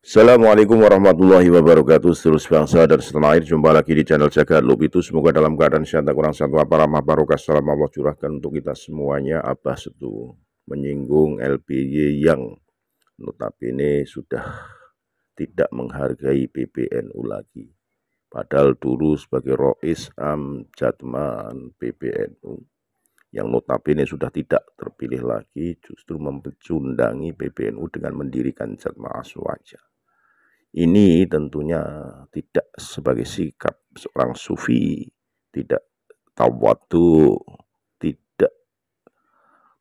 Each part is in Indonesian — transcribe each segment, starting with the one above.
Assalamualaikum warahmatullahi wabarakatuh. Seluruh bangsa dan setanah air, jumpa lagi di channel Jaga Lub itu. Semoga dalam keadaan sehat, tak kurang satu apa ramah barokah salam Allah curahkan untuk kita semuanya. Abah Setu menyinggung LBY yang notabene sudah tidak menghargai PBNU lagi. Padahal dulu sebagai Rois Am Jatman PBNU yang notabene sudah tidak terpilih lagi, justru mempecundangi PBNU dengan mendirikan Jatma Aswaja. Ini tentunya tidak sebagai sikap seorang sufi, tidak tawadu, tidak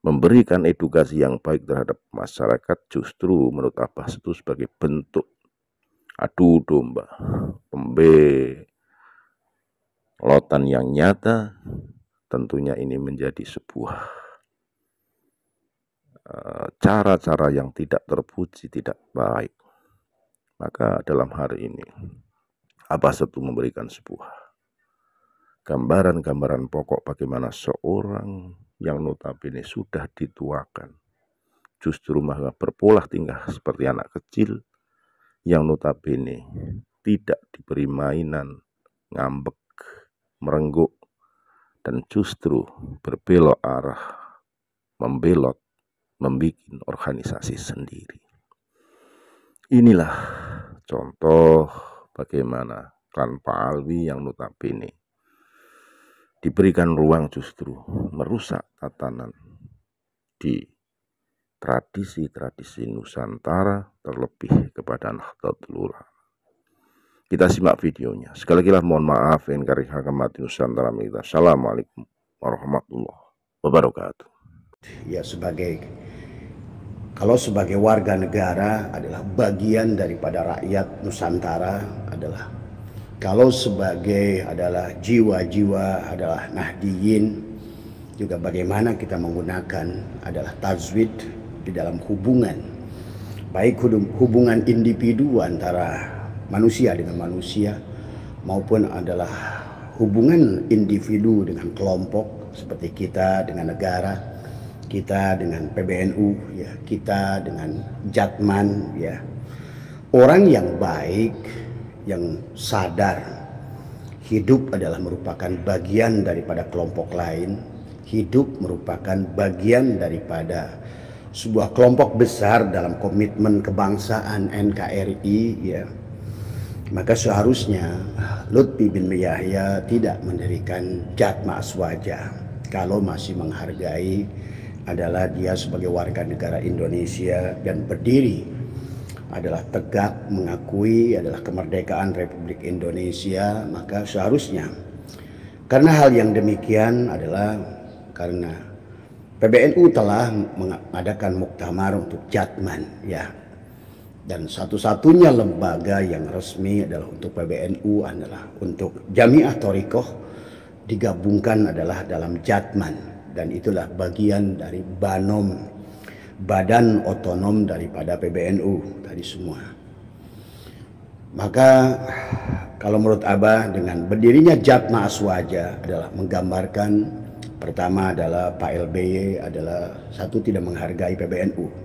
memberikan edukasi yang baik terhadap masyarakat, justru menurut Abbas itu sebagai bentuk adu domba, pembelotan yang nyata. Tentunya ini menjadi sebuah cara-cara yang tidak terpuji, tidak baik. Maka dalam hari ini Abbas itu memberikan sebuah gambaran-gambaran pokok bagaimana seorang yang notabene sudah dituakan justru malah berpola tingkah seperti anak kecil yang notabene tidak diberi mainan, ngambek, merengguk, dan justru berbelok arah, membelot, membuat organisasi sendiri. Inilah contoh bagaimana klan Pak Alwi yang notabene diberikan ruang justru merusak tatanan di tradisi-tradisi Nusantara, terlebih kepada Nahdlatul Ulama. Kita simak videonya. Sekali lagi mohon maaf, NKRI Hakamati Nusantara Militer. Assalamualaikum warahmatullahi wabarakatuh. Ya, kalau sebagai warga negara adalah bagian daripada rakyat Nusantara, adalah kalau sebagai adalah jiwa-jiwa adalah Nahdiyin, juga bagaimana kita menggunakan adalah tajwid di dalam hubungan, baik hubungan individu antara manusia dengan manusia maupun adalah hubungan individu dengan kelompok seperti kita dengan negara, kita dengan PBNU, ya, kita dengan Jatman, ya. Orang yang baik, yang sadar hidup adalah merupakan bagian daripada kelompok lain, hidup merupakan bagian daripada sebuah kelompok besar dalam komitmen kebangsaan NKRI, ya. Maka seharusnya Lutfi bin Yahya tidak mendirikan Jatma Aswaja kalau masih menghargai adalah dia sebagai warga negara Indonesia dan berdiri adalah tegak mengakui adalah kemerdekaan Republik Indonesia. Maka seharusnya karena hal yang demikian adalah karena PBNU telah mengadakan muktamar untuk Jatman, ya, dan satu-satunya lembaga yang resmi adalah untuk PBNU adalah untuk Jamiah Thorikoh digabungkan adalah dalam Jatman. Dan itulah bagian dari Banom, badan otonom daripada PBNU tadi semua. Maka kalau menurut Abah dengan berdirinya Jatma Aswaja adalah menggambarkan pertama adalah Pak LBY adalah satu tidak menghargai PBNU.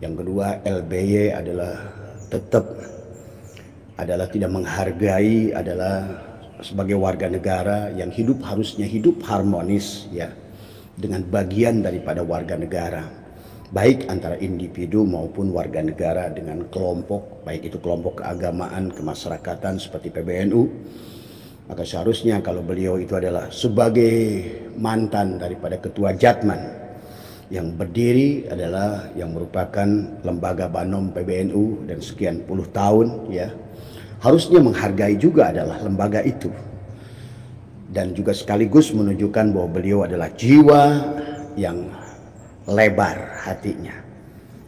Yang kedua LBY adalah tetap adalah tidak menghargai adalah sebagai warga negara yang hidup harusnya hidup harmonis, ya, dengan bagian daripada warga negara, baik antara individu maupun warga negara dengan kelompok, baik itu kelompok keagamaan, kemasyarakatan seperti PBNU. Maka seharusnya kalau beliau itu adalah sebagai mantan daripada ketua Jatman yang berdiri adalah yang merupakan lembaga Banom PBNU dan sekian puluh tahun, ya, harusnya menghargai juga adalah lembaga itu. Dan juga sekaligus menunjukkan bahwa beliau adalah jiwa yang lebar hatinya.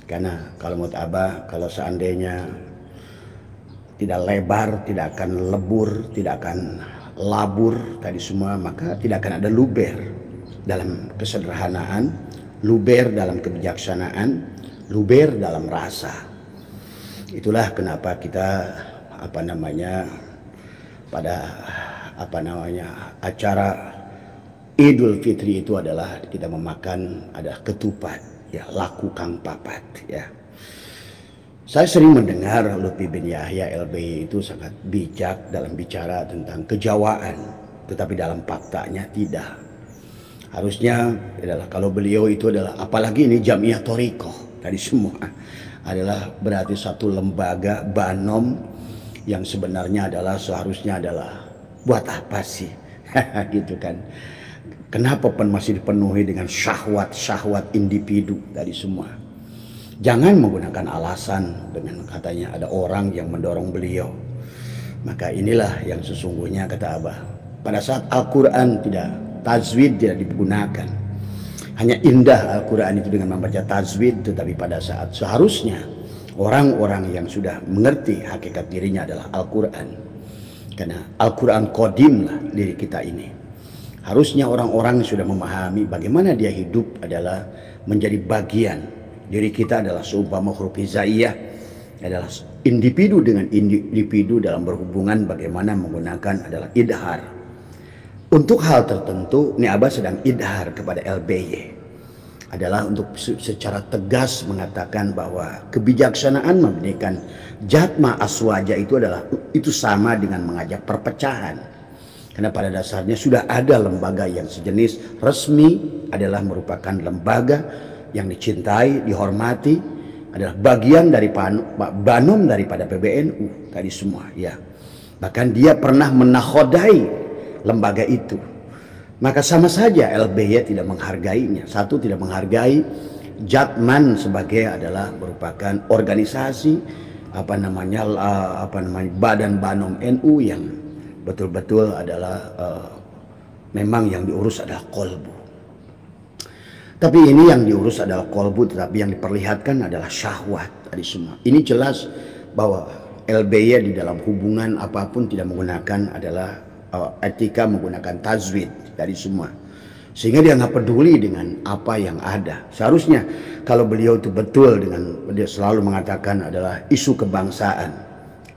Karena kalau menurut Abah, kalau seandainya tidak lebar, tidak akan lebur, tidak akan labur tadi semua, maka tidak akan ada luber dalam kesederhanaan, luber dalam kebijaksanaan, luber dalam rasa. Itulah kenapa kita pada acara Idul Fitri itu adalah kita memakan ada ketupat, ya, laku kang papat, ya. Saya sering mendengar Lutfi bin Yahya LBY itu sangat bijak dalam bicara tentang kejawaan, tetapi dalam faktanya tidak. Harusnya adalah kalau beliau itu adalah, apalagi ini Jamiah Thorikoh tadi semua, adalah berarti satu lembaga banom yang sebenarnya adalah seharusnya adalah buat apa sih gitu kan. Kenapa masih dipenuhi dengan syahwat-syahwat individu tadi semua. Jangan menggunakan alasan dengan katanya ada orang yang mendorong beliau. Maka inilah yang sesungguhnya kata Abah. Pada saat Al-Quran tidak, tajwid tidak digunakan. Hanya indah Al-Quran itu dengan membaca tajwid, tetapi pada saat seharusnya orang-orang yang sudah mengerti hakikat dirinya adalah Al-Quran. Karena Al-Quran qadim lah diri kita ini. Harusnya orang-orang sudah memahami bagaimana dia hidup adalah menjadi bagian. Diri kita adalah seumpama huruf hijaiyah, adalah individu dengan individu dalam berhubungan bagaimana menggunakan adalah idhar. Untuk hal tertentu, ini Abah sedang idhar kepada LBY. Adalah untuk secara tegas mengatakan bahwa kebijaksanaan memberikan jatma aswaja itu adalah itu sama dengan mengajak perpecahan. Karena pada dasarnya sudah ada lembaga yang sejenis resmi, adalah merupakan lembaga yang dicintai, dihormati, adalah bagian dari banom daripada PBNU tadi semua ya. Bahkan dia pernah menakodai lembaga itu. Maka sama saja LBY tidak menghargainya. Satu, tidak menghargai Jatman sebagai adalah merupakan organisasi badan banom NU yang betul-betul adalah memang yang diurus adalah kolbu. Tapi ini yang diurus adalah kolbu, tetapi yang diperlihatkan adalah syahwat tadi semua. Ini jelas bahwa LBY di dalam hubungan apapun tidak menggunakan adalah etika menggunakan tajwid tadi semua. Sehingga dia nggak peduli dengan apa yang ada. Seharusnya kalau beliau itu betul dengan dia selalu mengatakan adalah isu kebangsaan,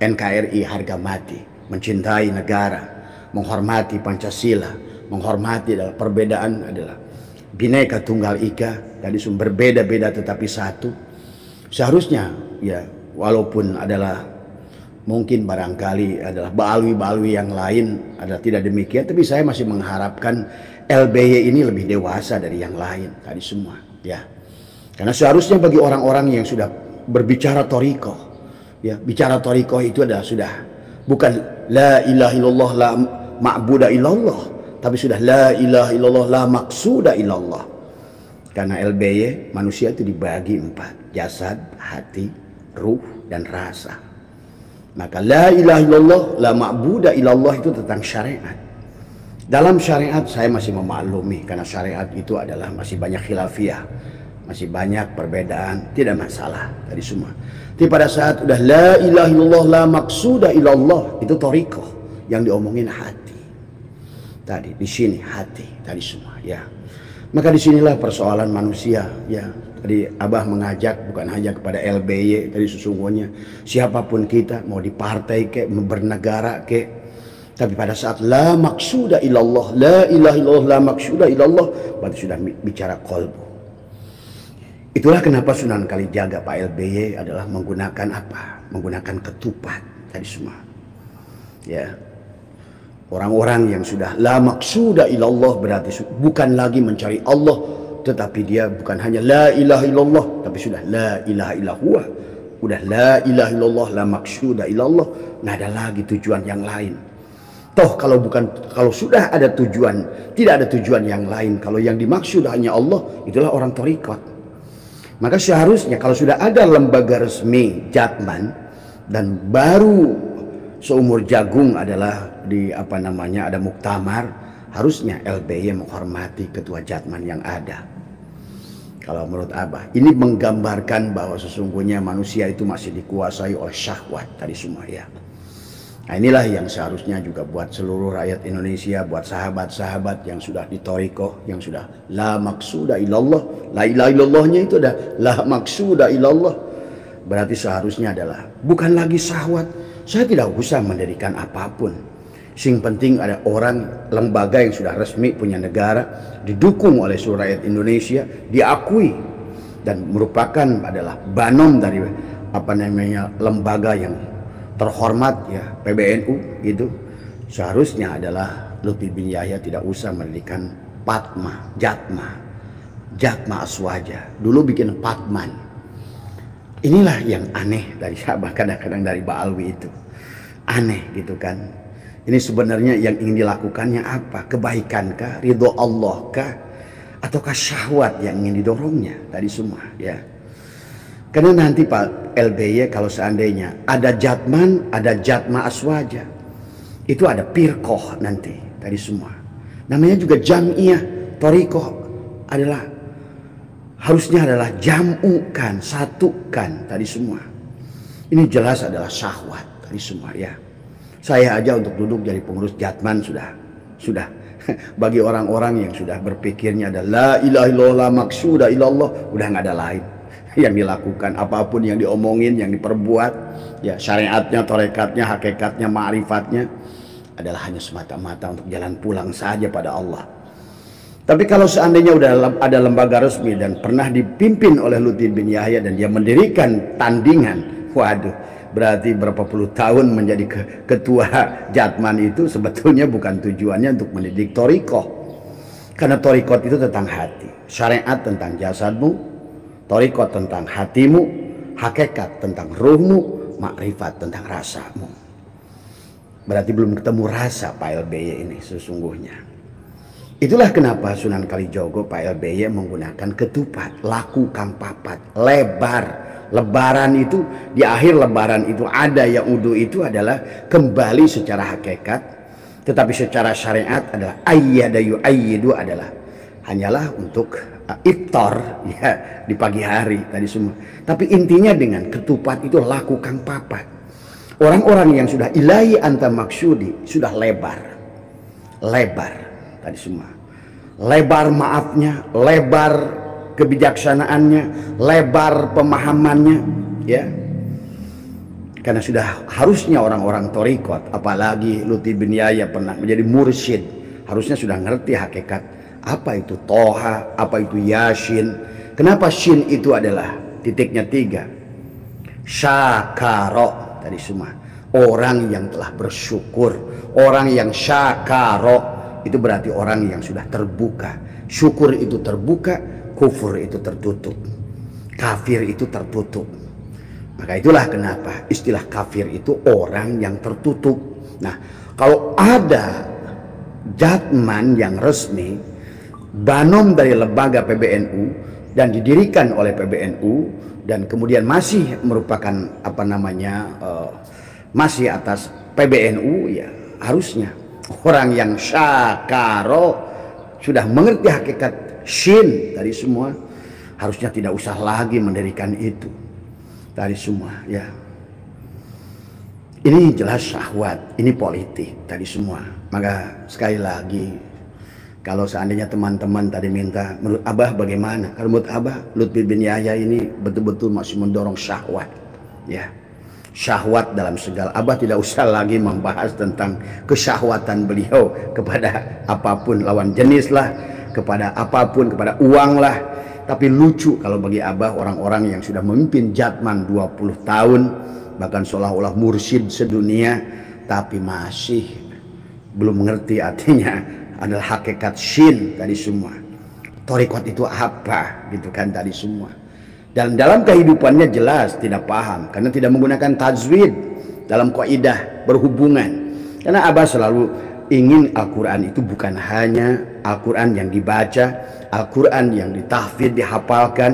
NKRI harga mati, mencintai negara, menghormati Pancasila, menghormati adalah perbedaan adalah Bhinneka Tunggal Ika, tadi sumber berbeda-beda tetapi satu. Seharusnya ya, walaupun adalah mungkin barangkali adalah balwi-balwi yang lain adalah tidak demikian, tapi saya masih mengharapkan LBY ini lebih dewasa dari yang lain tadi semua ya. Karena seharusnya bagi orang-orang yang sudah berbicara thorikoh ya, bicara thorikoh itu adalah sudah bukan la ilaha illallah la ma'buda illallah, tapi sudah la ilaha illallah la maqsuda illallah. Karena LBY manusia itu dibagi 4, jasad, hati, ruh, dan rasa. Maka la ilaha illallah la ma'buda illallah itu tentang syariat. Dalam syariat saya masih memaklumi, karena syariat itu adalah masih banyak khilafiyah, masih banyak perbedaan, tidak masalah tadi semua. Tapi pada saat udah la ilaha illallah la maqsuda illallah, itu thorikoh yang diomongin hati. Tadi di sini hati tadi semua ya. Maka disinilah persoalan manusia ya. Tadi Abah mengajak bukan hanya kepada LBY, tadi sesungguhnya siapapun kita, mau di partai kek, bernegara kek, tapi pada saat la maqsuda illallah, la ilaha illallah la maqsuda illallah, berarti sudah bicara kolbu. Itulah kenapa Sunan Kalijaga Pak LBY adalah menggunakan apa? Menggunakan ketupat tadi semua ya. Orang-orang yang sudah la maqsuda illallah berarti bukan lagi mencari Allah, tetapi dia bukan hanya la ilaha illallah, tapi sudah la ilaha illallah. Udah la ilaha illallah la maqsuda illallah, nggak ada lagi tujuan yang lain. Toh kalau sudah ada tujuan, tidak ada tujuan yang lain. Kalau yang dimaksud hanya Allah, itulah orang thorikot. Maka seharusnya kalau sudah ada lembaga resmi Jatman dan baru seumur jagung adalah ada muktamar, harusnya LBY menghormati ketua Jatman yang ada. Kalau menurut Abah, ini menggambarkan bahwa sesungguhnya manusia itu masih dikuasai oleh syahwat tadi semua ya. Nah inilah yang seharusnya juga buat seluruh rakyat Indonesia, buat sahabat-sahabat yang sudah di thorikoh, yang sudah la maqsuda illallah, la ilaha illallahnya itu ada la maqsuda illallah. Berarti seharusnya adalah bukan lagi syahwat. Saya tidak usah mendirikan apapun. Sing penting ada orang, lembaga yang sudah resmi punya negara, didukung oleh seluruh rakyat Indonesia, diakui dan merupakan adalah banom dari apa namanya lembaga yang terhormat ya, PBNU itu, seharusnya adalah Lutfi bin Yahya tidak usah mendirikan Jatma Aswaja, dulu bikin Patman. Inilah yang aneh dari Syabah, kadang-kadang dari Ba'alwi itu aneh gitu kan. Ini sebenarnya yang ingin dilakukannya apa? Kebaikankah, ridho Allah kah, ataukah syahwat yang ingin didorongnya tadi semua ya. Karena nanti Pak LBY kalau seandainya ada Jatman, ada Jatma Aswaja, itu ada pirkoh nanti tadi semua. Namanya juga jam'iyah, torikoh adalah harusnya adalah jamukan, satukan tadi semua. Ini jelas adalah syahwat tadi semua ya. Saya aja untuk duduk jadi pengurus Jatman sudah bagi orang-orang yang sudah berpikirnya ada la ilaha illallah maksuda illallah, udah nggak ada lain yang dilakukan, apapun yang diomongin, yang diperbuat ya, syariatnya, torekatnya, hakikatnya, ma'rifatnya adalah hanya semata-mata untuk jalan pulang saja pada Allah. Tapi kalau seandainya udah ada lembaga resmi dan pernah dipimpin oleh Lutfi bin Yahya dan dia mendirikan tandingan, waduh, berarti berapa puluh tahun menjadi ketua Jatman itu sebetulnya bukan tujuannya untuk mendidik torikoh. Karena torikoh itu tentang hati, syariat tentang jasadmu, torikoh tentang hatimu, hakikat tentang ruhmu, makrifat tentang rasamu. Berarti belum ketemu rasa Pak LBY ini sesungguhnya. Itulah kenapa Sunan Kalijogo Pak LBY menggunakan ketupat, laku kang papat, lebar. Lebaran itu, di akhir lebaran itu ada yang udu itu adalah kembali secara hakikat, tetapi secara syariat adalah ayyadayu ayyidu adalah hanyalah untuk iftar ya di pagi hari tadi semua. Tapi intinya dengan ketupat itu laku kang papat. Orang-orang yang sudah ilahi anta maksudi sudah lebar tadi semua. Lebar maafnya, lebar kebijaksanaannya, lebar pemahamannya ya. Karena sudah harusnya orang-orang torikot, apalagi Lutfi bin Yahya pernah menjadi mursyid, harusnya sudah ngerti hakikat apa itu Toha, apa itu Yasin. Kenapa Shin itu adalah titiknya 3? Syakaro tadi semua. Orang yang telah bersyukur, orang yang syakaro itu berarti orang yang sudah terbuka. Syukur itu terbuka, kufur itu tertutup, kafir itu tertutup. Maka itulah kenapa istilah kafir itu orang yang tertutup. Nah, kalau ada Jatman yang resmi, banom dari lembaga PBNU dan didirikan oleh PBNU dan kemudian masih merupakan apa namanya masih atas PBNU, ya harusnya orang yang syakaro sudah mengerti hakikat shin tadi semua, harusnya tidak usah lagi mendirikan itu tadi semua ya. Ini jelas syahwat, ini politik tadi semua. Maka sekali lagi, kalau seandainya teman-teman tadi minta menurut Abah bagaimana, kalau menurut Abah Lutfi bin Yahya ini betul-betul masih mendorong syahwat ya. Syahwat dalam segala, Abah tidak usah lagi membahas tentang kesyahwatan beliau kepada apapun, lawan jenis lah, kepada apapun, kepada uang lah. Tapi lucu kalau bagi Abah orang-orang yang sudah memimpin Jatman 20 tahun bahkan seolah-olah mursyid sedunia, tapi masih belum mengerti artinya adalah hakikat shin tadi semua. Torikot itu apa gitu kan tadi semua. Dan dalam kehidupannya jelas tidak paham karena tidak menggunakan tajwid dalam kaidah berhubungan. Karena Abah selalu ingin Al-Quran itu bukan hanya Al-Quran yang dibaca, Al-Quran yang ditahfidz, dihafalkan,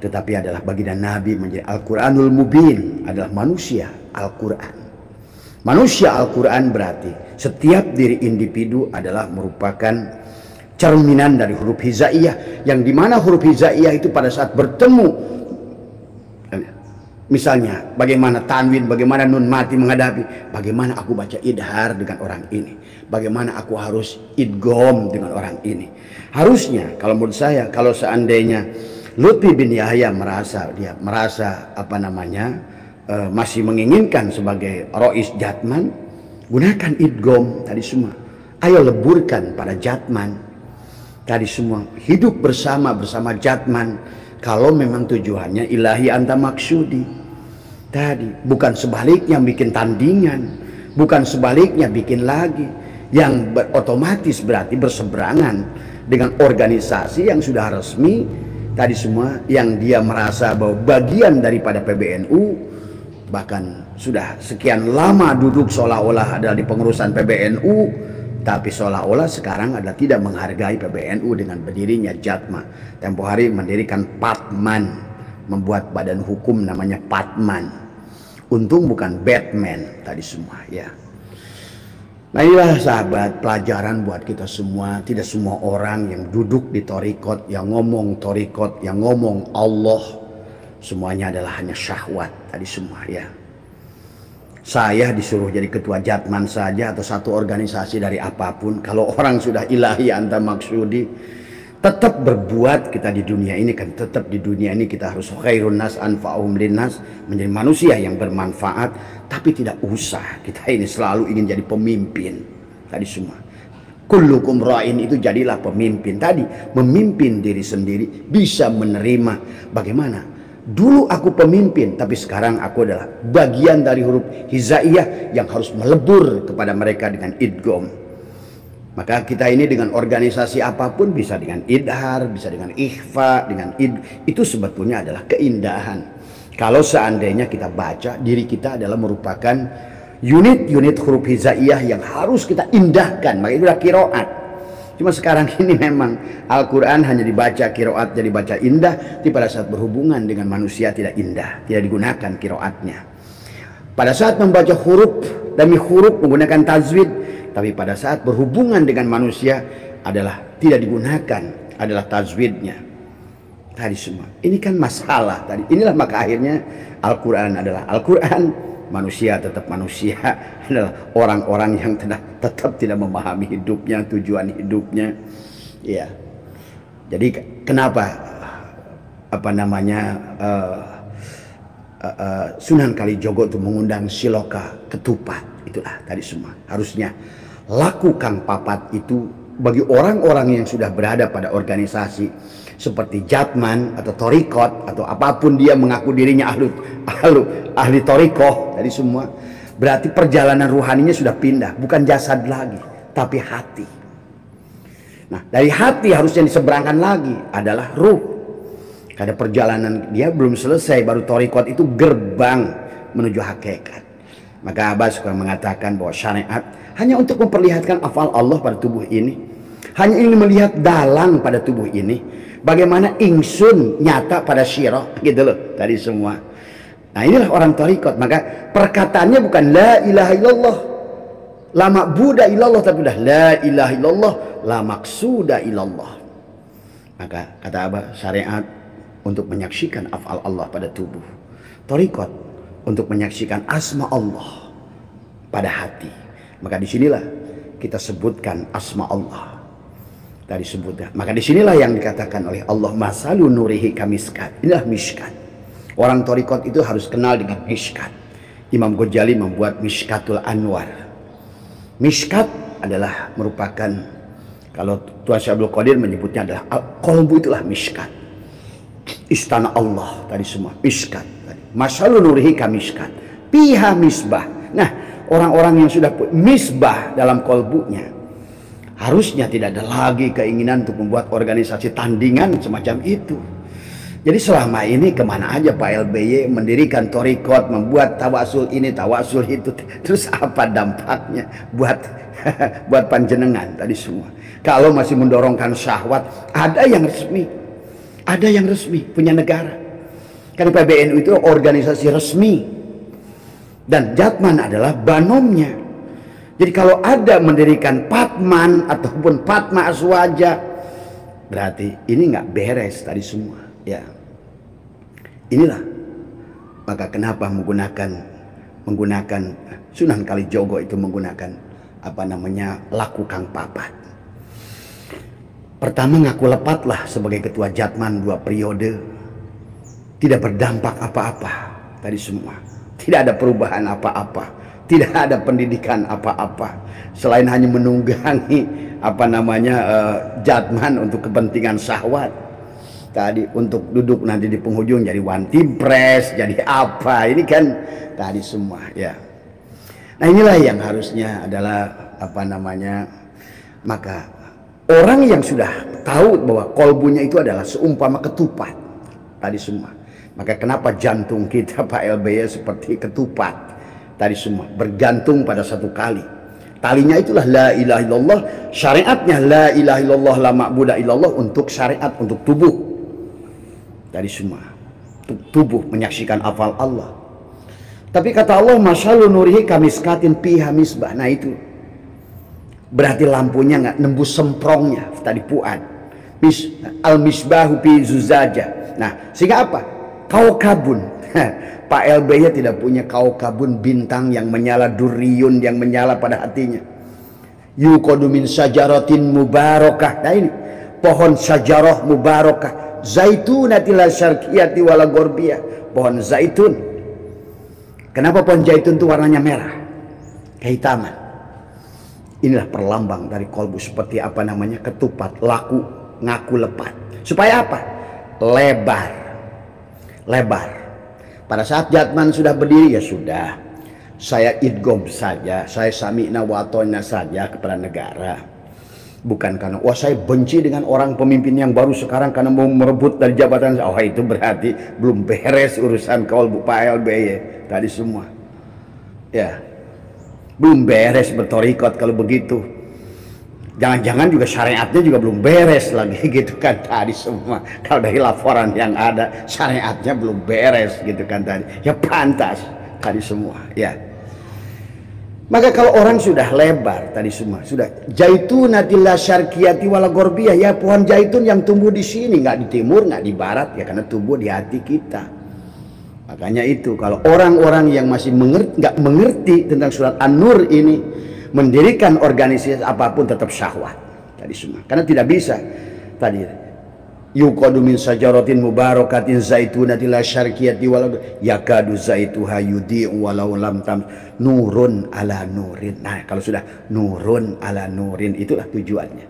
tetapi adalah baginda Nabi menjadi Al-Quranul Mubin, adalah manusia Al-Quran. Manusia Al-Quran berarti setiap diri individu adalah merupakan cerminan dari huruf hijaiyah, yang dimana huruf hijaiyah itu pada saat bertemu, misalnya bagaimana tanwin, bagaimana nun mati menghadapi, bagaimana aku baca idhar dengan orang ini, bagaimana aku harus idgham dengan orang ini. Harusnya kalau menurut saya, kalau seandainya Lutfi bin Yahya merasa apa namanya masih menginginkan sebagai Rois Jatman, gunakan idgham tadi semua. Ayo leburkan pada Jatman tadi semua, hidup bersama Jatman. Kalau memang tujuannya ilahi anta maksudi, Tadi bukan sebaliknya bikin tandingan, bukan sebaliknya bikin lagi, yang otomatis berarti berseberangan dengan organisasi yang sudah resmi tadi semua, yang dia merasa bahwa bagian daripada PBNU, bahkan sudah sekian lama duduk seolah-olah adalah di pengurusan PBNU, tapi seolah-olah sekarang adalah tidak menghargai PBNU dengan berdirinya Jatma. Tempo hari mendirikan Patman, membuat badan hukum namanya Patman. Untung bukan Batman tadi semua ya. Nah inilah sahabat, pelajaran buat kita semua. Tidak semua orang yang duduk di torikot, yang ngomong torikot, yang ngomong Allah, semuanya adalah hanya syahwat tadi semua ya. Saya disuruh jadi ketua Jatman saja atau satu organisasi dari apapun, kalau orang sudah ilahi anta maksudi, tetap berbuat kita di dunia ini kan, tetap di dunia ini kita harus khairun nas anfa'uhum linnas, menjadi manusia yang bermanfaat. Tapi tidak usah kita ini selalu ingin jadi pemimpin tadi semua. Kullukum ra'in, itu jadilah pemimpin tadi, memimpin diri sendiri, bisa menerima bagaimana dulu aku pemimpin, tapi sekarang aku adalah bagian dari huruf hizaiyah yang harus melebur kepada mereka dengan idgham. Maka kita ini dengan organisasi apapun, bisa dengan idhar, bisa dengan ikhfa, dengan itu sebetulnya adalah keindahan. Kalau seandainya kita baca, diri kita adalah merupakan unit-unit huruf hizaiyah yang harus kita indahkan. Maka itu adalah kiroat. Cuma sekarang ini memang Al-Quran hanya dibaca kiroat, jadi baca indah, tapi pada saat berhubungan dengan manusia tidak indah, tidak digunakan kiroatnya. Pada saat membaca huruf demi huruf menggunakan tajwid, tapi pada saat berhubungan dengan manusia adalah tidak digunakan, adalah tajwidnya. Tadi semua ini kan masalah tadi. Inilah maka akhirnya Al-Quran adalah Al-Quran, manusia tetap manusia, adalah orang-orang yang tetap tidak memahami hidupnya, tujuan hidupnya. Ya. Jadi kenapa Sunan Kalijogo itu mengundang Siloka Ketupat, itulah tadi semua. Harusnya laku Kang Papat itu bagi orang-orang yang sudah berada pada organisasi seperti Jatman atau Torikot atau apapun dia mengaku dirinya ahli Torikoh tadi semua, berarti perjalanan ruhaninya sudah pindah, bukan jasad lagi tapi hati. Nah dari hati harusnya diseberangkan lagi adalah ruh. Karena perjalanan dia belum selesai, baru Torikot itu gerbang menuju hakikat. Maka Abbas suka mengatakan bahwa syariat hanya untuk memperlihatkan afal Allah pada tubuh ini, hanya ingin melihat dalang pada tubuh ini, bagaimana ingsun nyata pada syirah gitu loh tadi semua. Nah inilah orang Torikot. Maka perkataannya bukan la ilaha illallah, la ma'buda illallah, tapi udah la ilaha illallah, la maksuda illallah. Maka kata Abbas, syariat untuk menyaksikan afal Allah pada tubuh, Torikot untuk menyaksikan asma Allah pada hati. Maka disinilah kita sebutkan asma Allah tadi sebutnya. Maka disinilah yang dikatakan oleh Allah, masalu nurihi kamiskat. Inilah miskat. Orang Torikot itu harus kenal dengan miskat. Imam Ghazali membuat Mishkatul Anwar. Miskat adalah merupakan, kalau Tuan Syekh Abdul Qadir menyebutnya adalah qalbu, itulah miskat. Istana Allah tadi semua, miskat tadi. Masalu nurihi kamiskat, piha misbah. Nah orang-orang yang sudah misbah dalam kolbunya, harusnya tidak ada lagi keinginan untuk membuat organisasi tandingan semacam itu. Jadi selama ini kemana aja Pak LBY mendirikan Torikot, membuat tawasul ini tawasul itu, terus apa dampaknya buat buat panjenengan tadi semua? Kalau masih mendorongkan syahwat, ada yang resmi, ada yang resmi punya negara. Kan PBNU itu organisasi resmi dan Jatman adalah banomnya. Jadi kalau ada mendirikan Patman ataupun Patma Aswaja, berarti ini nggak beres tadi semua ya. Inilah maka kenapa menggunakan Sunan Kalijogo itu menggunakan laku Kang Papat. Pertama ngaku lepatlah sebagai ketua Jatman 2 periode, tidak berdampak apa-apa tadi semua, tidak ada perubahan apa-apa, tidak ada pendidikan apa-apa selain hanya menunggangi Jatman untuk kepentingan syahwat. tadi untuk duduk nanti di penghujung jadi one team press, jadi apa, ini kan tadi semua ya. Nah inilah yang harusnya adalah apa namanya, maka orang yang sudah tahu bahwa kolbunya itu adalah seumpama ketupat tadi semua, maka kenapa jantung kita Pak LBY seperti ketupat tadi semua, bergantung pada satu kali. Talinya itulah la ilaha illallah, syariatnya la ilaha illallah la ma'budu illallah, untuk syariat, untuk tubuh tadi semua, untuk tubuh menyaksikan afal Allah. Tapi kata Allah, masyalu nurihi kamiskatin piha misbah. Nah itu berarti lampunya nggak nembus semprongnya tadi puan. Al misbahu fi zuzaja. Nah sehingga apa? Kaukabun. Pak LBY tidak punya kaukabun, bintang yang menyala, duriyun yang menyala pada hatinya. Yuqadu min sajaratin mubarakah. Nah ini pohon sajarah mubarakah, zaitunati la syarqiyati wala gorbiyah, pohon zaitun. Kenapa pohon zaitun itu warnanya merah, kehitaman? Inilah perlambang dari kolbu, seperti apa namanya, ketupat, laku, ngaku lepat. Supaya apa? Lebar, lebar. Pada saat Jatman sudah berdiri, ya sudah, saya idgom saja, saya sami'na wa ata'na saja kepada negara. Bukan karena wah saya benci dengan orang pemimpin yang baru sekarang karena mau merebut dari jabatan. Oh itu berarti belum beres urusan kolbu Pak LBY tadi semua. Ya, belum beres bertorikot kalau begitu. Jangan-jangan juga syariatnya juga belum beres lagi gitu kan tadi semua. Kalau dari laporan yang ada, syariatnya belum beres gitu kan tadi. Ya pantas tadi semua ya. Maka kalau orang sudah lebar tadi semua, sudah jaitunatilla syarqiyati wala gorbiyah, ya pohon zaitun yang tumbuh di sini, nggak di timur, nggak di barat, ya karena tumbuh di hati kita. Makanya itu kalau orang-orang yang masih nggak mengerti tentang surat An-Nur ini, mendirikan organisasi apapun tetap syahwat tadi semua, karena tidak bisa tadi. Yuqadu min sajaratin mubarakatin zaitunati la syarqiyati wala yakadu zaituha yudhi'u walau lam tam, nurun ala nurin. Nah kalau sudah nurun ala nurin, itulah tujuannya.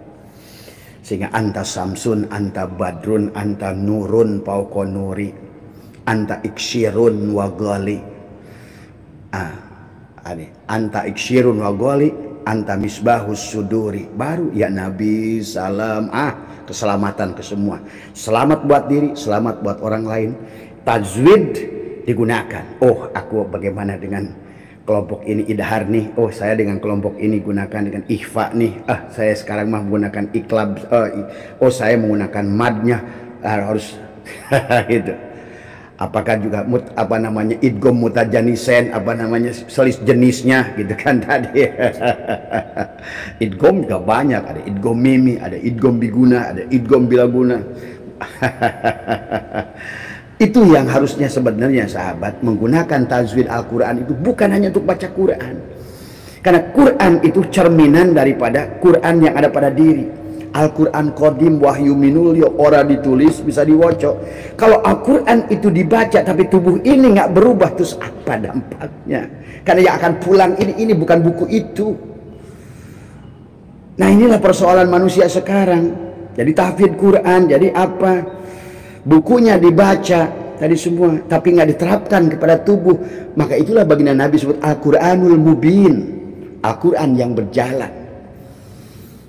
Sehingga anta samsun, anta badrun, anta nurun fauqa nuri, anta iksyirun wa ghali. Anta iksyirun wa ghali, anta misbahus suduri. Baru ya Nabi salam, keselamatan ke semua. Selamat buat diri, selamat buat orang lain. Tajwid digunakan. Oh, aku bagaimana dengan kelompok ini idhar nih. Oh, saya dengan kelompok ini gunakan dengan ikhfa nih. Saya sekarang mah menggunakan iklab. Oh, saya menggunakan madnya. Harus gitu. Apakah juga apa namanya idgham mutajanisen, apa namanya selis jenisnya gitu kan tadi. Idgham juga banyak, ada idgham mimi, ada idgham biguna, ada idgham bilaguna. Itu yang harusnya sebenarnya sahabat menggunakan tajwid Al-Quran itu bukan hanya untuk baca Quran, karena Quran itu cerminan daripada Quran yang ada pada diri. Al-Quran Qadim wahyu minulyo, ora ditulis bisa diwocok. Kalau Al-Quran itu dibaca tapi tubuh ini nggak berubah, terus apa dampaknya? Karena yang akan pulang ini bukan buku itu. Nah inilah persoalan manusia sekarang. Jadi tahfidz Quran, jadi apa? Bukunya dibaca tadi semua, tapi nggak diterapkan kepada tubuh. Maka itulah baginda Nabi sebut Al-Quranul Mubin, Al-Quran yang berjalan.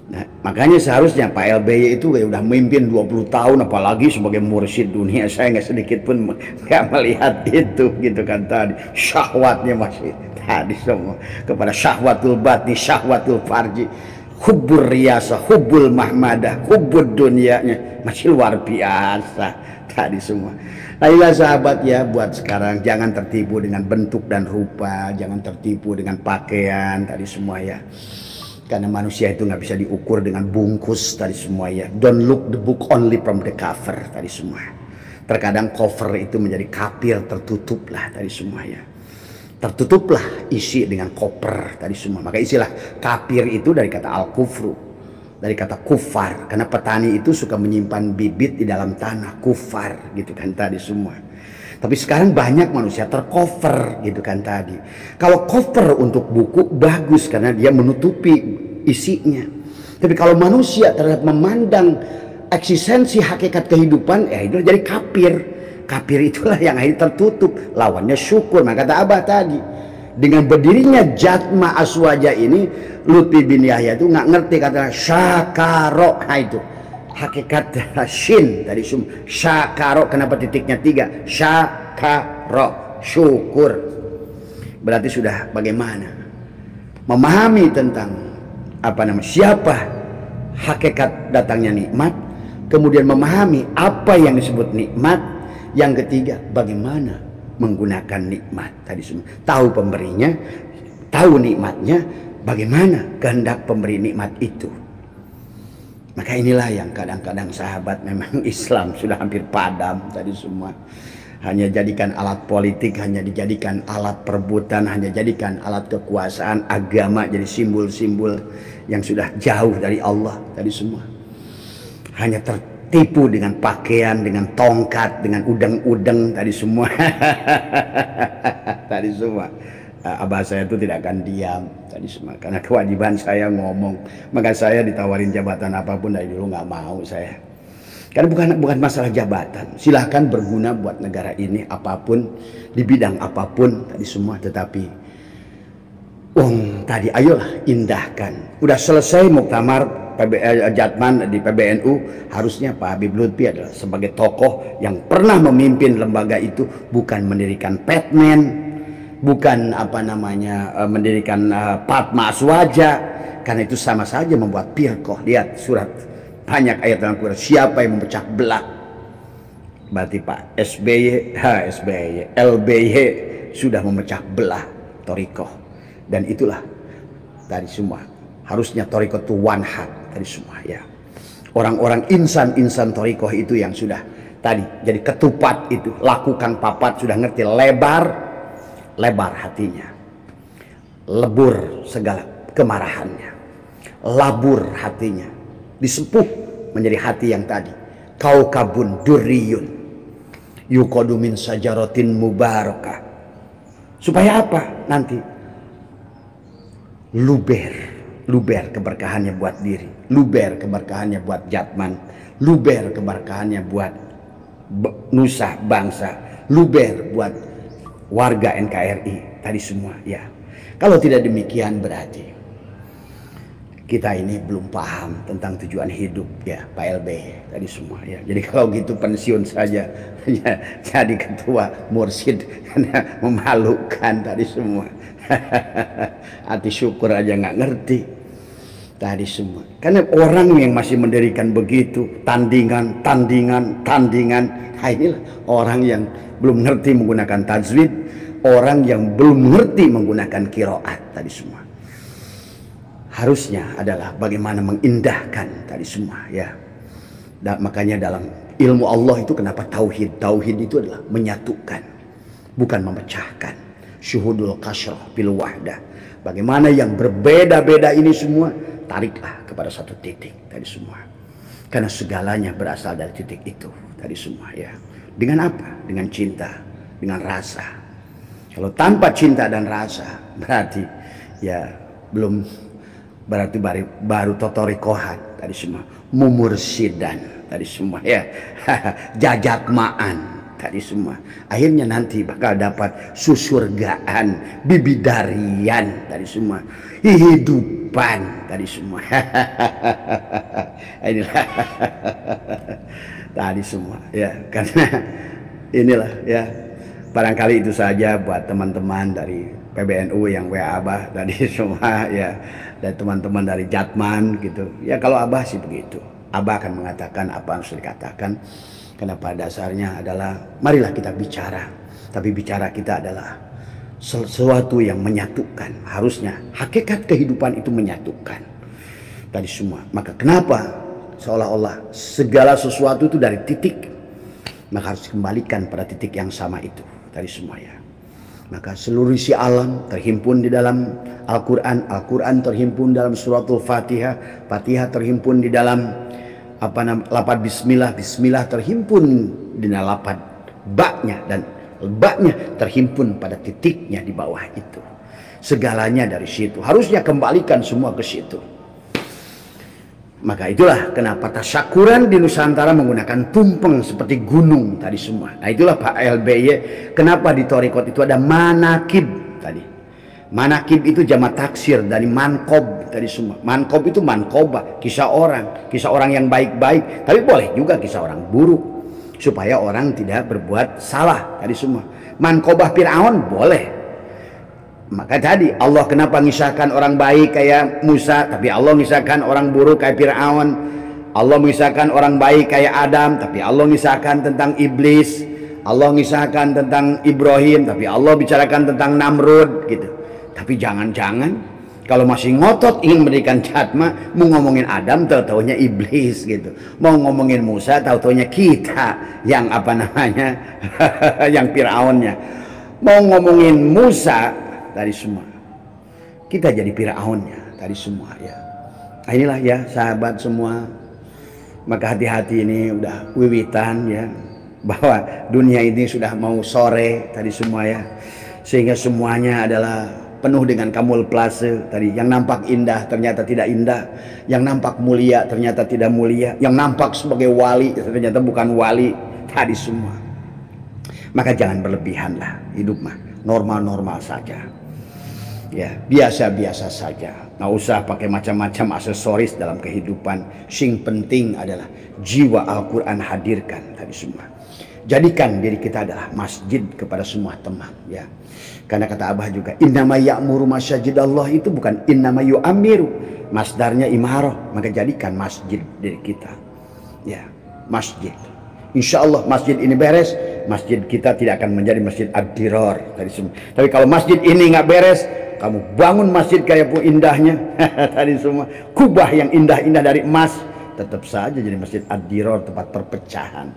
Nah, makanya seharusnya Pak LBY itu udah memimpin 20 tahun, apalagi sebagai mursyid dunia. Saya nggak sedikit pun nggak melihat itu gitu kan tadi. Syahwatnya masih tadi semua kepada syahwatul batni, syahwatul farji, hubbur riyasa, hubbul mahmadah, hubbud dunyanya masih luar biasa tadi semua. Nah inilah sahabat ya, buat sekarang jangan tertipu dengan bentuk dan rupa, jangan tertipu dengan pakaian tadi semua ya. Karena manusia itu nggak bisa diukur dengan bungkus tadi semua ya. Don't look the book only from the cover tadi semua. Terkadang cover itu menjadi kapir, tertutup lah tadi semua ya. Tertutuplah isi dengan koper tadi semua. Maka istilah kapir itu dari kata al-kufru, dari kata kufar. Karena petani itu suka menyimpan bibit di dalam tanah, kufar gitu kan tadi semua. Tapi sekarang banyak manusia tercover gitu kan tadi. Kalau cover untuk buku bagus karena dia menutupi isinya. Tapi kalau manusia terhadap memandang eksistensi hakikat kehidupan, ya itu jadi kafir. Kafir itulah yang akhirnya tertutup, lawannya syukur. Maka kata Abah tadi, dengan berdirinya Jatma Aswaja ini, Lutfi bin Yahya itu nggak ngerti kata syakaro. Nah itu hakikat shin tadi syakaro. Kenapa titiknya 3? Syakaro, syukur. Berarti sudah bagaimana memahami tentang siapa hakikat datangnya nikmat, kemudian memahami apa yang disebut nikmat. Yang ketiga, bagaimana menggunakan nikmat tadi semua. Tahu pemberinya, tahu nikmatnya, bagaimana kehendak pemberi nikmat itu. Maka inilah yang kadang-kadang sahabat memang Islam sudah hampir padam tadi semua. Hanya jadikan alat politik, hanya dijadikan alat perebutan, hanya jadikan alat kekuasaan. Agama jadi simbol-simbol yang sudah jauh dari Allah tadi semua. Hanya tertipu dengan pakaian, dengan tongkat, dengan udeng-udeng tadi semua. Tadi semua. Abah saya itu tidak akan diam tadi semua, karena kewajiban saya ngomong. Maka saya ditawarin jabatan apapun dari dulu nggak mau saya. Karena bukan masalah jabatan. Silahkan berguna buat negara ini apapun, di bidang apapun tadi semua. Tetapi tadi ayolah indahkan. Udah selesai muktamar Jatman di PBNU, harusnya Pak Habib Lutfi adalah sebagai tokoh yang pernah memimpin lembaga itu, bukan mendirikan Petmen, bukan mendirikan Patma Aswaja, karena itu sama saja membuat pirkoh. Lihat surat, banyak ayat dalam Quran, siapa yang memecah belah. Berarti Pak LBY sudah memecah belah torikoh. Dan itulah tadi semua, harusnya torikoh itu one heart tadi semua ya. Orang-orang insan torikoh itu yang sudah tadi jadi ketupat itu, lakukan papat, sudah ngerti lebar hatinya, lebur segala kemarahannya, labur hatinya, disepuh menjadi hati yang tadi kaukabun durriyun yuqadu min sajaratin mubarakah. Supaya apa? Nanti luber keberkahannya buat diri, luber keberkahannya buat Jatman, luber keberkahannya buat nusa bangsa, luber buat warga NKRI tadi semua ya. Kalau tidak demikian berarti kita ini belum paham tentang tujuan hidup ya Pak LB tadi semua ya. Jadi kalau gitu pensiun saja ya, jadi ketua mursyid memalukan tadi semua. Hati syukur aja nggak ngerti tadi semua. Karena orang yang masih mendirikan begitu tandingan. Nah inilah orang yang belum ngerti menggunakan tajwid, orang yang belum ngerti menggunakan qiraat tadi semua. Harusnya adalah bagaimana mengindahkan tadi semua ya. Dan makanya dalam ilmu Allah itu kenapa tauhid? Tauhid itu adalah menyatukan, bukan memecahkan. Syuhudul kasrah bil wahdah. Bagaimana yang berbeda-beda ini semua tariklah kepada satu titik tadi semua. Karena segalanya berasal dari titik itu tadi semua ya. Dengan apa? Dengan cinta, dengan rasa. Kalau tanpa cinta dan rasa berarti ya belum, berarti baru totorikohan tadi semua, mumursidan tadi semua ya. Jajatmaan tadi semua. Akhirnya nanti bakal dapat susurgaan, bibidarian tadi semua, hidupan tadi semua. Inilah tadi semua ya. Karena inilah ya, barangkali itu saja buat teman-teman dari PBNU yang WA Abah tadi semua ya, dan teman-teman dari Jatman gitu ya. Kalau Abah sih begitu, Abah akan mengatakan apa yang harus dikatakan. Karena pada dasarnya adalah marilah kita bicara, tapi bicara kita adalah sesuatu yang menyatukan. Harusnya hakikat kehidupan itu menyatukan tadi semua. Maka kenapa seolah-olah segala sesuatu itu dari titik, maka harus dikembalikan pada titik yang sama itu tadi semua ya. Maka seluruh isi alam terhimpun di dalam Al-Quran, Al-Quran terhimpun dalam suratul Fatihah, Fatihah terhimpun di dalam lapad bismillah, bismillah terhimpun di dalam lapad baknya, dan baknya terhimpun pada titiknya di bawah itu. Segalanya dari situ. Harusnya kembalikan semua ke situ. Maka itulah kenapa tasyakuran di Nusantara menggunakan tumpeng seperti gunung tadi semua. Nah itulah Pak LBY, kenapa di Thorikot itu ada manakib tadi. Manakib itu jamak taksir dari mankob tadi semua. Mankob itu mankobah, kisah orang yang baik-baik. Tapi boleh juga kisah orang buruk, supaya orang tidak berbuat salah tadi semua. Mankobah Fir'aun boleh. Maka tadi Allah kenapa mengisahkan orang baik kayak Musa, tapi Allah mengisahkan orang buruk kayak Fir'aun. Allah mengisahkan orang baik kayak Adam, tapi Allah mengisahkan tentang iblis. Allah mengisahkan tentang Ibrahim, tapi Allah bicarakan tentang Namrud gitu. Tapi jangan-jangan kalau masih ngotot ingin memberikan jatma, mau ngomongin Adam tahu-taunya iblis gitu, mau ngomongin Musa tahu-taunya kita yang apa namanya yang Fir'aunnya, mau ngomongin Musa tadi semua kita jadi Fir'aunnya tadi semua ya. Nah, inilah ya sahabat semua, maka hati-hati, ini udah wiwitan ya, bahwa dunia ini sudah mau sore tadi semua ya, sehingga semuanya adalah penuh dengan kamuflase tadi. Yang nampak indah ternyata tidak indah, yang nampak mulia ternyata tidak mulia, yang nampak sebagai wali ternyata bukan wali tadi semua. Maka jangan berlebihan lah, hidup mah normal-normal saja ya, biasa-biasa saja, nggak usah pakai macam-macam aksesoris dalam kehidupan. Sing penting adalah jiwa Al-Quran hadirkan tadi semua. Jadikan diri kita adalah masjid kepada semua teman ya. Karena kata Abah juga, innama ya'muru masjidallah itu bukan innama yu'amiru, masdarnya imarah. Maka jadikan masjid diri kita ya, masjid. Insya Allah masjid ini beres, masjid kita tidak akan menjadi masjid ad-dirar tadi semua. Tapi kalau masjid ini nggak beres, kamu bangun masjid kayak pun indahnya tadi semua, kubah yang indah-indah dari emas, tetap saja jadi masjid ad-dirar, tempat perpecahan.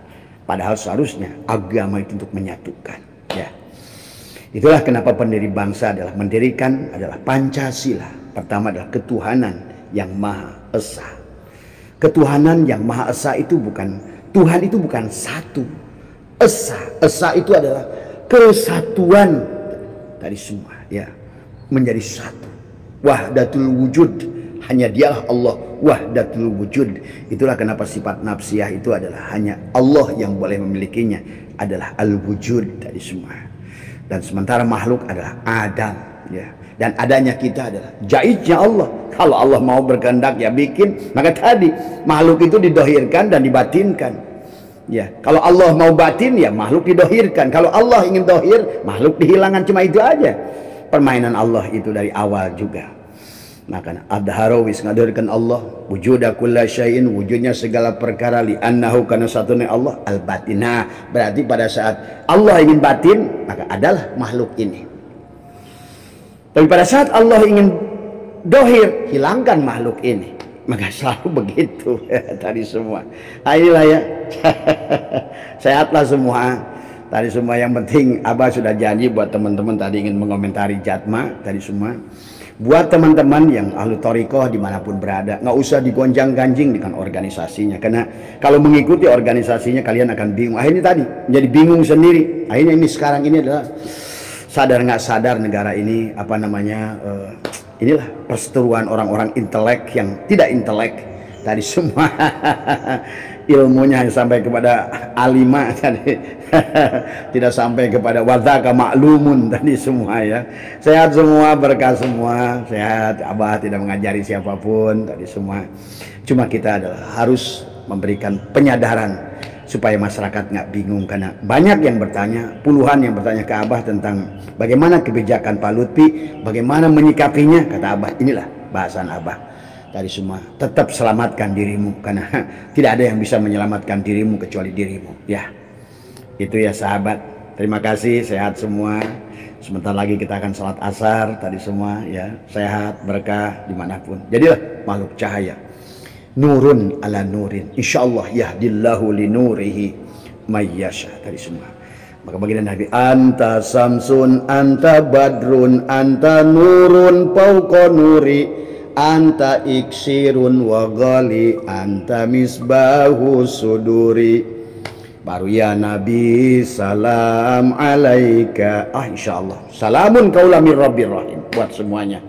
Padahal seharusnya agama itu untuk menyatukan ya. Itulah kenapa pendiri bangsa adalah mendirikan adalah Pancasila. Pertama adalah ketuhanan yang Maha Esa. Ketuhanan yang Maha Esa itu bukan, Tuhan itu bukan satu. Esa itu adalah kesatuan dari semua ya, menjadi satu. Wahdatul wujud, hanya dialah Allah, wahdatul wujud. Itulah kenapa sifat nafsiyah itu adalah hanya Allah yang boleh memilikinya, adalah al-wujud tadi semua. Dan sementara makhluk adalah Adam ya. Dan adanya kita adalah jaiznya Allah. Kalau Allah mau berkehendak ya bikin, maka tadi makhluk itu didohirkan dan dibatinkan ya. Kalau Allah mau batin ya makhluk didohirkan. Kalau Allah ingin dohir, makhluk dihilangkan. Cuma itu aja permainan Allah itu dari awal juga. Maka adharawis ngadohirkan Allah wujuda kulla syai'in, wujudnya segala perkara, li annahu kana satunya Allah al batinah. Berarti pada saat Allah ingin batin, maka adalah makhluk ini. Tapi pada saat Allah ingin dohir, hilangkan makhluk ini. Maka selalu begitu ya, tadi semua. Inilah ya. Sehatlah semua tadi semua. Yang penting Abah sudah janji buat teman-teman tadi ingin mengomentari jatma tadi semua. Buat teman-teman yang ahlu thorikoh dimanapun berada, nggak usah digonjang-ganjing dengan organisasinya. Karena kalau mengikuti organisasinya kalian akan bingung. Akhirnya tadi menjadi bingung sendiri. Akhirnya ini sekarang ini adalah sadar nggak sadar negara ini apa namanya, inilah perseteruan orang-orang intelek yang tidak intelek tadi semua. Ilmunya hanya sampai kepada alima tadi, tidak sampai kepada wadhaka maklumun tadi semua ya. Sehat semua, berkah semua, sehat. Abah tidak mengajari siapapun tadi semua. Cuma kita adalah harus memberikan penyadaran supaya masyarakat nggak bingung. Karena banyak yang bertanya, puluhan yang bertanya ke Abah tentang bagaimana kebijakan Pak Lutfi, bagaimana menyikapinya. Kata Abah, inilah bahasan Abah dari semua, tetap selamatkan dirimu, karena tidak ada yang bisa menyelamatkan dirimu kecuali dirimu ya. Itu ya sahabat, terima kasih, sehat semua. Sebentar lagi kita akan salat asar tadi semua ya. Sehat, berkah dimanapun, jadilah makhluk cahaya, nurun ala nurin, insyaallah yahdillahu li nurihi mayyasha tadi semua. Maka baginda Nabi, anta samsun, anta badrun, anta nurun fauqa nuri, anta iksirun wa ghali, anta misbahu suduri. Baru ya Nabi salam alaika. Insyaallah salamun qaula mir rabbir rahim buat semuanya.